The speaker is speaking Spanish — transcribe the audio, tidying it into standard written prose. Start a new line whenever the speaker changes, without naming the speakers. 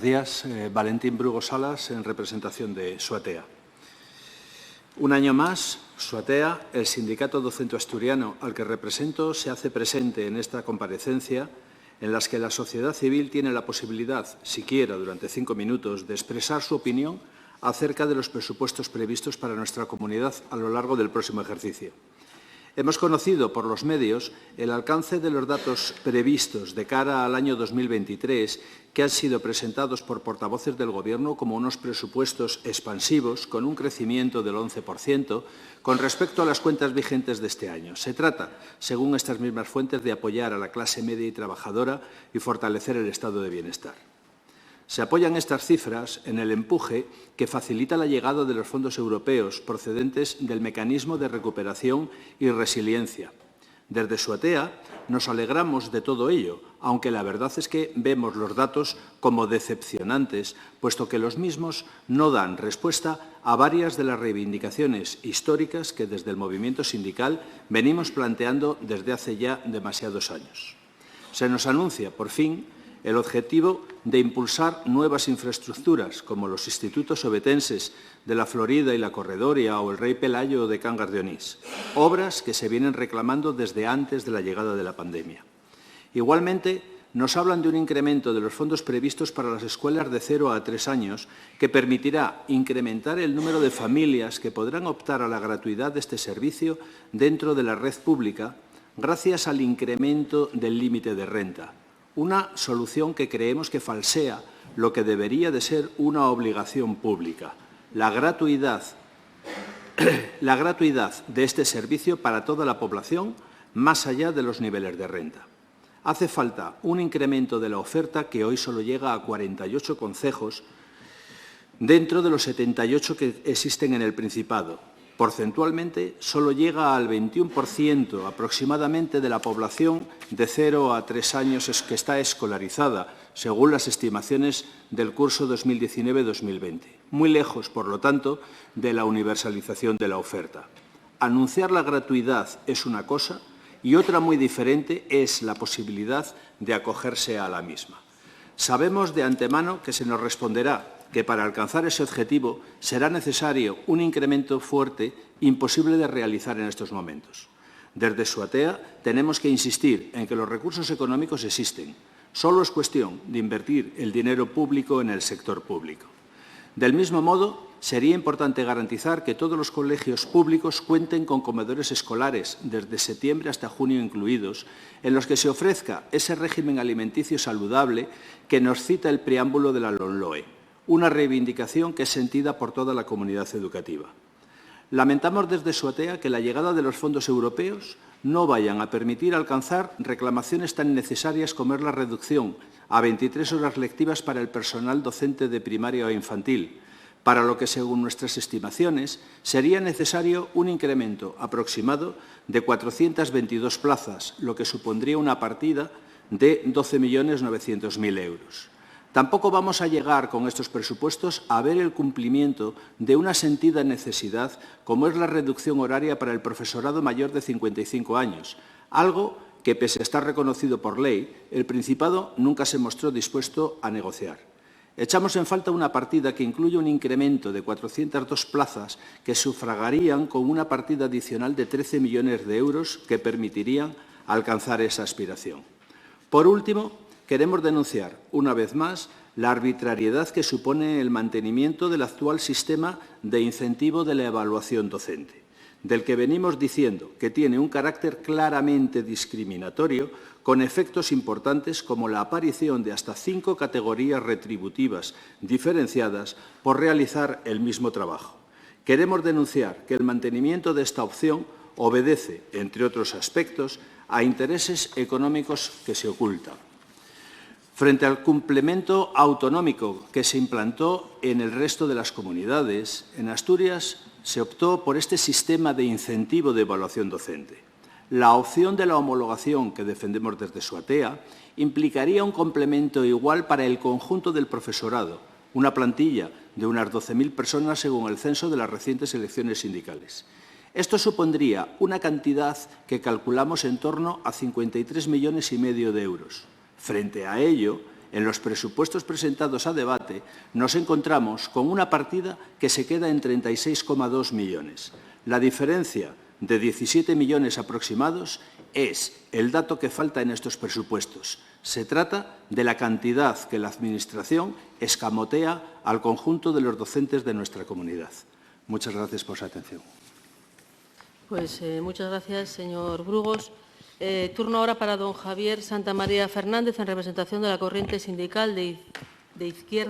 Buenos días. Valentín Brugo Salas, en representación de SUATEA. Un año más, SUATEA, el sindicato docente asturiano al que represento, se hace presente en esta comparecencia en las que la sociedad civil tiene la posibilidad, siquiera durante 5 minutos, de expresar su opinión acerca de los presupuestos previstos para nuestra comunidad a lo largo del próximo ejercicio. Hemos conocido por los medios el alcance de los datos previstos de cara al año 2023 que han sido presentados por portavoces del Gobierno como unos presupuestos expansivos con un crecimiento del 11% con respecto a las cuentas vigentes de este año. Se trata, según estas mismas fuentes, de apoyar a la clase media y trabajadora y fortalecer el estado de bienestar. Se apoyan estas cifras en el empuje que facilita la llegada de los fondos europeos procedentes del Mecanismo de Recuperación y Resiliencia. Desde SUATEA nos alegramos de todo ello, aunque la verdad es que vemos los datos como decepcionantes, puesto que los mismos no dan respuesta a varias de las reivindicaciones históricas que desde el movimiento sindical venimos planteando desde hace ya demasiados años. Se nos anuncia, por fin, el objetivo de impulsar nuevas infraestructuras, como los institutos obetenses de La Florida y La Corredoria o el Rey Pelayo de Cangas de Onís, obras que se vienen reclamando desde antes de la llegada de la pandemia. Igualmente, nos hablan de un incremento de los fondos previstos para las escuelas de 0 a 3 años que permitirá incrementar el número de familias que podrán optar a la gratuidad de este servicio dentro de la red pública gracias al incremento del límite de renta. Una solución que creemos que falsea lo que debería de ser una obligación pública, la gratuidad de este servicio para toda la población, más allá de los niveles de renta. Hace falta un incremento de la oferta que hoy solo llega a 48 concejos dentro de los 78 que existen en el Principado. Porcentualmente, solo llega al 21% aproximadamente de la población de 0 a 3 años que está escolarizada, según las estimaciones del curso 2019-2020. Muy lejos, por lo tanto, de la universalización de la oferta. Anunciar la gratuidad es una cosa y otra muy diferente es la posibilidad de acogerse a la misma. Sabemos de antemano que se nos responderá que para alcanzar ese objetivo será necesario un incremento fuerte imposible de realizar en estos momentos. Desde SUATEA tenemos que insistir en que los recursos económicos existen. Solo es cuestión de invertir el dinero público en el sector público. Del mismo modo, sería importante garantizar que todos los colegios públicos cuenten con comedores escolares, desde septiembre hasta junio incluidos, en los que se ofrezca ese régimen alimenticio saludable que nos cita el preámbulo de la LOMLOE. Una reivindicación que es sentida por toda la comunidad educativa. Lamentamos desde SUATEA que la llegada de los fondos europeos no vayan a permitir alcanzar reclamaciones tan necesarias como es la reducción a 23 horas lectivas para el personal docente de primaria o infantil, para lo que, según nuestras estimaciones, sería necesario un incremento aproximado de 422 plazas, lo que supondría una partida de 12.900.000 euros. Tampoco vamos a llegar con estos presupuestos a ver el cumplimiento de una sentida necesidad como es la reducción horaria para el profesorado mayor de 55 años, algo que, pese a estar reconocido por ley, el Principado nunca se mostró dispuesto a negociar. Echamos en falta una partida que incluye un incremento de 402 plazas que sufragarían con una partida adicional de 13 millones de euros que permitirían alcanzar esa aspiración. Por último, queremos denunciar, una vez más, la arbitrariedad que supone el mantenimiento del actual sistema de incentivo de la evaluación docente, del que venimos diciendo que tiene un carácter claramente discriminatorio, con efectos importantes como la aparición de hasta 5 categorías retributivas diferenciadas por realizar el mismo trabajo. Queremos denunciar que el mantenimiento de esta opción obedece, entre otros aspectos, a intereses económicos que se ocultan. Frente al complemento autonómico que se implantó en el resto de las comunidades, en Asturias se optó por este sistema de incentivo de evaluación docente. La opción de la homologación que defendemos desde SUATEA implicaría un complemento igual para el conjunto del profesorado, una plantilla de unas 12.000 personas según el censo de las recientes elecciones sindicales. Esto supondría una cantidad que calculamos en torno a 53,5 millones de euros. Frente a ello, en los presupuestos presentados a debate, nos encontramos con una partida que se queda en 36,2 millones. La diferencia de 17 millones aproximados es el dato que falta en estos presupuestos. Se trata de la cantidad que la Administración escamotea al conjunto de los docentes de nuestra comunidad. Muchas gracias por su atención.
Pues muchas gracias, señor Brugos. Turno ahora para don Javier Santamaría Fernández, en representación de la corriente sindical de Izquierda